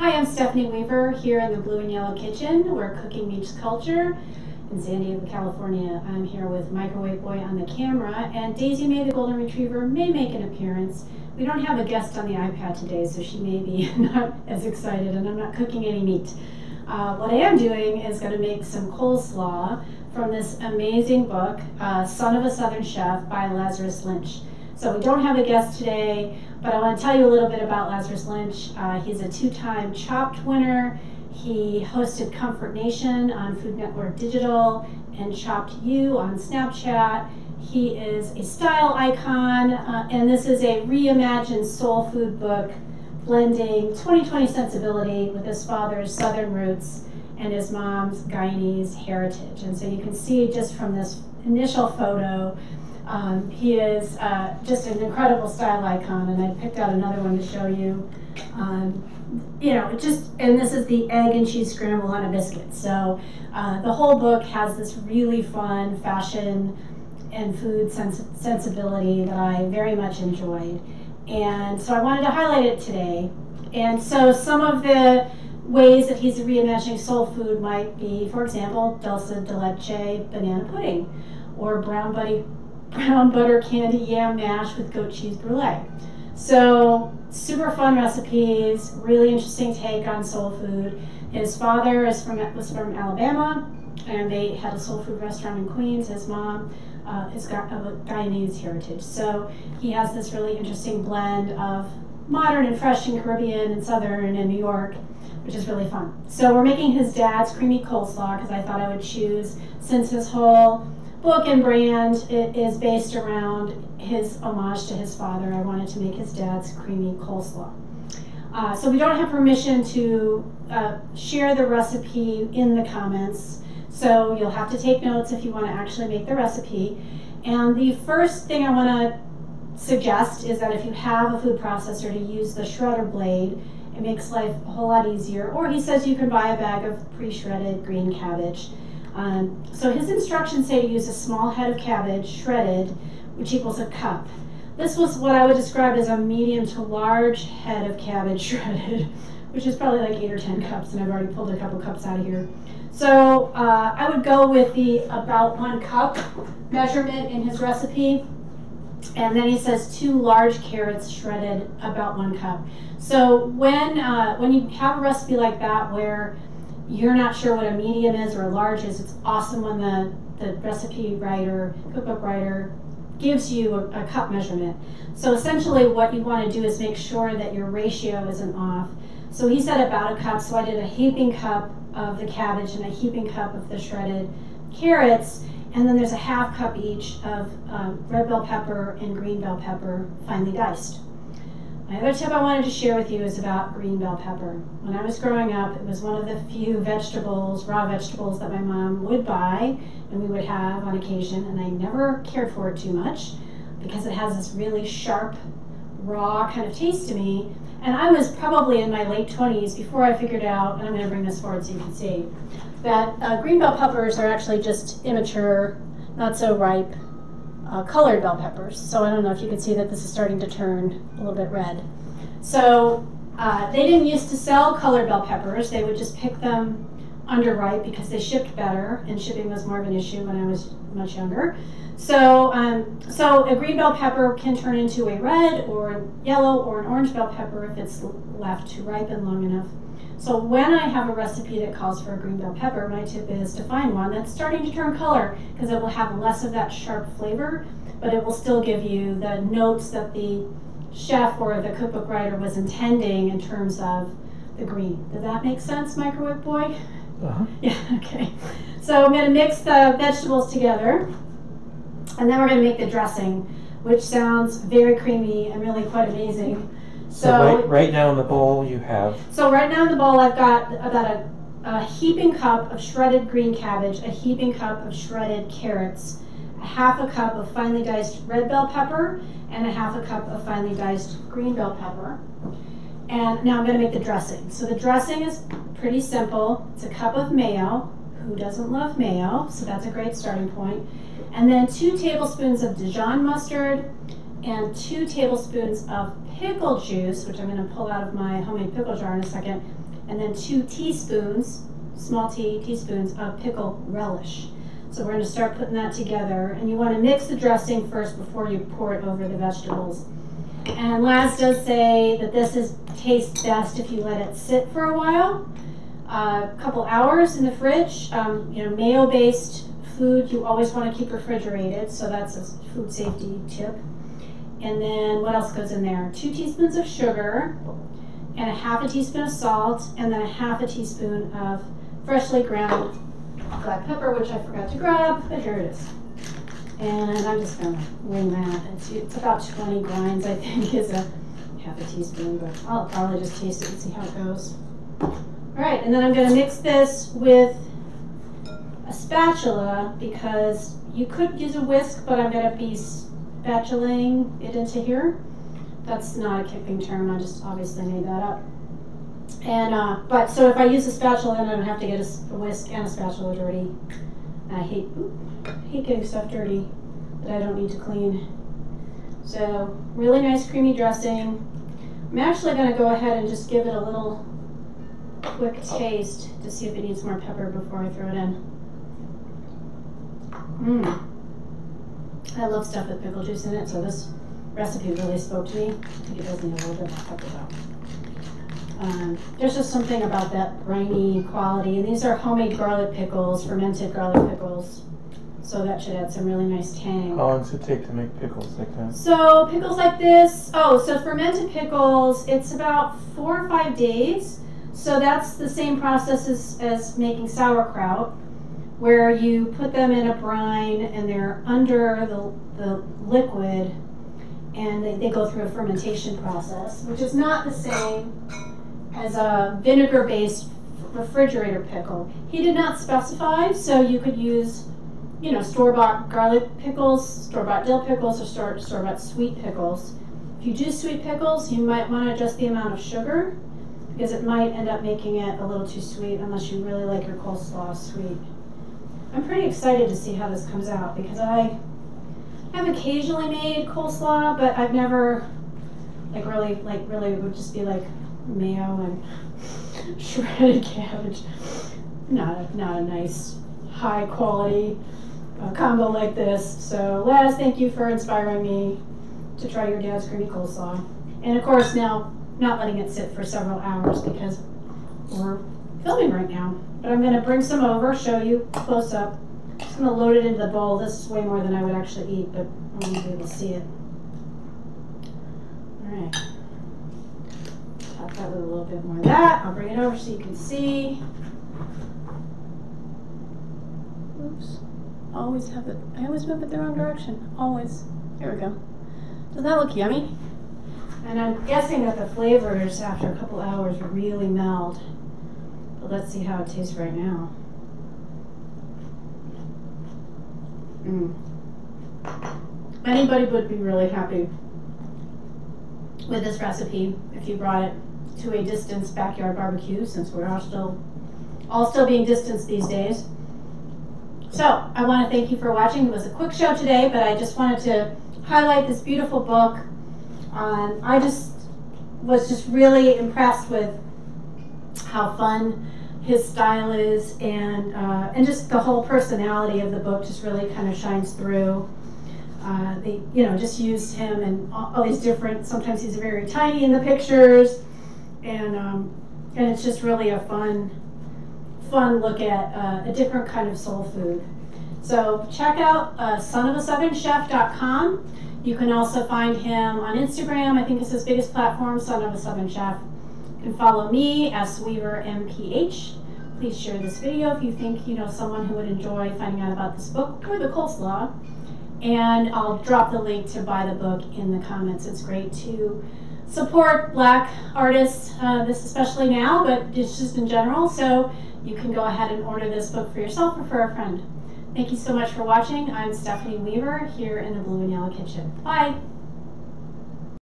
Hi, I'm Stephanie Weaver here in the Blue and Yellow Kitchen where cooking meets culture in San Diego, California. I'm here with Microwave Boy on the camera, and Daisy May the Golden Retriever may make an appearance. We don't have a guest on the iPad today, so she may be not as excited, and I'm not cooking any meat. What I am doing is going to make some coleslaw from this amazing book, Son of a Southern Chef by Lazarus Lynch. So we don't have a guest today, but I want to tell you a little bit about Lazarus Lynch. He's a two-time Chopped winner. He hosted Comfort Nation on Food Network Digital and Chopped You on Snapchat. He is a style icon, and this is a reimagined soul food book blending 2020 sensibility with his father's Southern roots and his mom's Guyanese heritage. And so you can see just from this initial photo, he is just an incredible style icon, and I picked out another one to show you. And this is the egg and cheese scramble on a biscuit. So the whole book has this really fun fashion and food sensibility that I very much enjoyed. And so I wanted to highlight it today. And so some of the ways that he's reimagining soul food might be, for example, dulce de leche banana pudding, or brown butter candy yam mash with goat cheese brulee. So super fun recipes, really interesting take on soul food. His father was from Alabama, and they had a soul food restaurant in Queens. His mom has got a Guyanese heritage. So he has this really interesting blend of modern and fresh and Caribbean and Southern and New York, which is really fun. So we're making his dad's creamy coleslaw because I thought I would choose, since his whole book and brand is based around his homage to his father, I wanted to make his dad's creamy coleslaw. So we don't have permission to share the recipe in the comments, so you'll have to take notes if you want to actually make the recipe. And the first thing I want to suggest is that if you have a food processor, to use the shredder blade. It makes life a whole lot easier. Or he says you can buy a bag of pre-shredded green cabbage. So his instructions say to use a small head of cabbage shredded, which equals a cup. This was what I would describe as a medium to large head of cabbage shredded, which is probably like 8 or 10 cups, and I've already pulled a couple cups out of here. So I would go with the about 1 cup measurement in his recipe. And then he says 2 large carrots shredded, about 1 cup. So when you have a recipe like that where you're not sure what a medium is or a large is, it's awesome when the recipe writer, cookbook writer, gives you a cup measurement. So essentially what you want to do is make sure that your ratio isn't off. So he said about 1 cup, so I did a heaping cup of the cabbage and a heaping cup of the shredded carrots, and then there's a ½ cup each of red bell pepper and green bell pepper, finely diced. My other tip I wanted to share with you is about green bell pepper. When I was growing up, it was one of the few vegetables, raw vegetables, that my mom would buy and we would have on occasion, and I never cared for it too much because it has this really sharp, raw kind of taste to me. And I was probably in my late 20s before I figured out, and I'm going to bring this forward so you can see, that green bell peppers are actually just immature, not so ripe, colored bell peppers. So I don't know if you can see that this is starting to turn a little bit red. So they didn't used to sell colored bell peppers. They would just pick them underripe because they shipped better, and shipping was more of an issue when I was much younger. So a green bell pepper can turn into a red or yellow or an orange bell pepper if it's left to ripen long enough. So when I have a recipe that calls for a green bell pepper, my tip is to find one that's starting to turn color, because it will have less of that sharp flavor, but it will still give you the notes that the chef or the cookbook writer was intending in terms of the green. Does that make sense, Microwave Boy? Uh-huh. Yeah, okay. So I'm going to mix the vegetables together, and then we're going to make the dressing, which sounds very creamy and really quite amazing. So right now in the bowl you have... So right now in the bowl I've got about a heaping cup of shredded green cabbage, a heaping cup of shredded carrots, a ½ cup of finely diced red bell pepper, and a ½ cup of finely diced green bell pepper. And now I'm going to make the dressing. So the dressing is pretty simple. It's a cup of mayo. Who doesn't love mayo? So that's a great starting point. And then 2 tablespoons of Dijon mustard and 2 tablespoons of pickle juice, which I'm going to pull out of my homemade pickle jar in a second, and then 2 teaspoons, small teaspoons of pickle relish. So we're going to start putting that together, and you want to mix the dressing first before you pour it over the vegetables. And Laz does say that this tastes best if you let it sit for a while, a couple hours in the fridge. You know, mayo-based food you always want to keep refrigerated, so that's a food safety tip. And then what else goes in there? 2 teaspoons of sugar, and a 1/2 teaspoon of salt, and then a 1/2 teaspoon of freshly ground black pepper, which I forgot to grab, but here it is. And I'm just going to wing that. It's about 20 grinds, I think, is a 1/2 teaspoon, but I'll probably just taste it and see how it goes. All right, and then I'm going to mix this with a spatula, because you could use a whisk, but I'm going to be spatulaing it into here. That's not a kipping term, I just obviously made that up. And but so if I use a spatula, then I don't have to get a whisk and a spatula dirty. And I hate getting stuff dirty that I don't need to clean. So really nice creamy dressing. I'm actually going to go ahead and just give it a little quick taste to see if it needs more pepper before I throw it in. I love stuff with pickle juice in it, so this recipe really spoke to me. I think it does need a little bit more pepper though. There's just something about that briny quality, and these are homemade garlic pickles, fermented garlic pickles, so that should add some really nice tang. How long does it take to make pickles like that? So pickles like this, so fermented pickles, it's about 4 or 5 days. So that's the same process as making sauerkraut, where you put them in a brine and they're under the liquid, and they go through a fermentation process, which is not the same as a vinegar-based refrigerator pickle. He did not specify, so you could use, you know, store-bought garlic pickles, store-bought dill pickles, or store-bought sweet pickles. If you do sweet pickles, you might want to adjust the amount of sugar, because it might end up making it a little too sweet unless you really like your coleslaw sweet. I'm pretty excited to see how this comes out, because I have occasionally made coleslaw, but I've never really it would just be like mayo and shredded cabbage. Not a nice high quality combo like this. So Laz, thank you for inspiring me to try your dad's creamy coleslaw. And of course now not letting it sit for several hours because we're filming right now. But I'm going to bring some over, show you close up. I'm just going to load it into the bowl. This is way more than I would actually eat, but I want to be able to see it. All right. Top that with a little bit more of that. I'll bring it over so you can see. Oops. I always move it the wrong direction. Always. Here we go. Doesn't that look yummy? And I'm guessing that the flavors after a couple hours really meld. But let's see how it tastes right now. Anybody would be really happy with this recipe if you brought it to a distance backyard barbecue, since we're all still being distanced these days. So I want to thank you for watching. It was a quick show today, but I just wanted to highlight this beautiful book. I was really impressed with how fun his style is, and just the whole personality of the book just really kind of shines through. They just used him and all these different. Sometimes he's very tiny in the pictures, and it's just really a fun look at a different kind of soul food. So check out sonofasouthernchef.com. You can also find him on Instagram. I think it's his biggest platform, Son of a Southern Chef. You can follow me, SWeaverMPH. Please share this video if you think you know someone who would enjoy finding out about this book or the coleslaw. And I'll drop the link to buy the book in the comments. It's great to support Black artists, this especially now, but it's just in general. So you can go ahead and order this book for yourself or for a friend. Thank you so much for watching. I'm Stephanie Weaver here in the Blue and Yellow Kitchen. Bye.